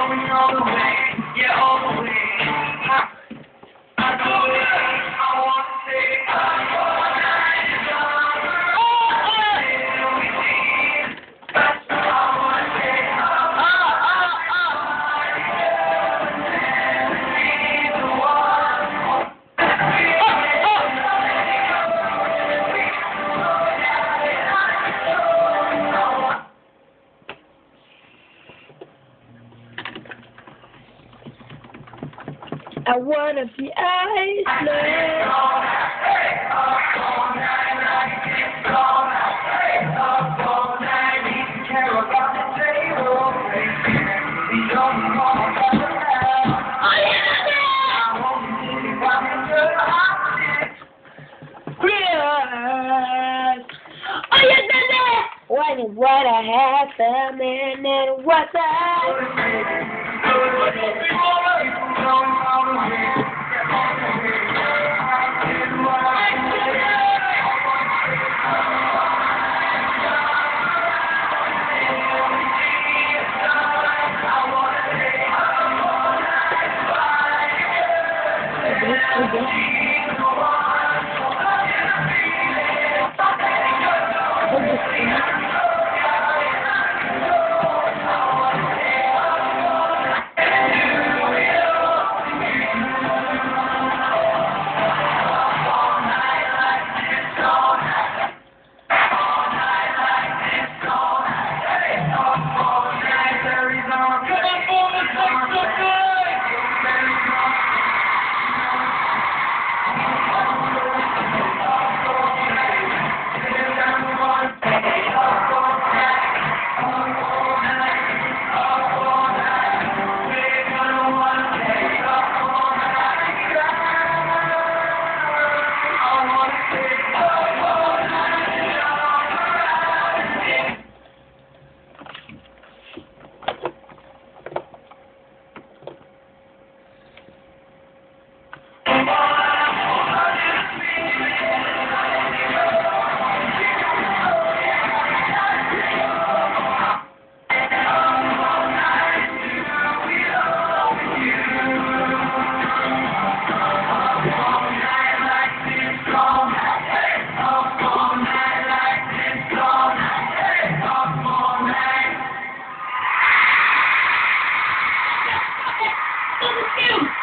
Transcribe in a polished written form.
going all the way, yeah, all the way. I know that I want to say I'm all night long. That's what I want to say. I wanna be Iceland. When and what I had, the man and what Excuse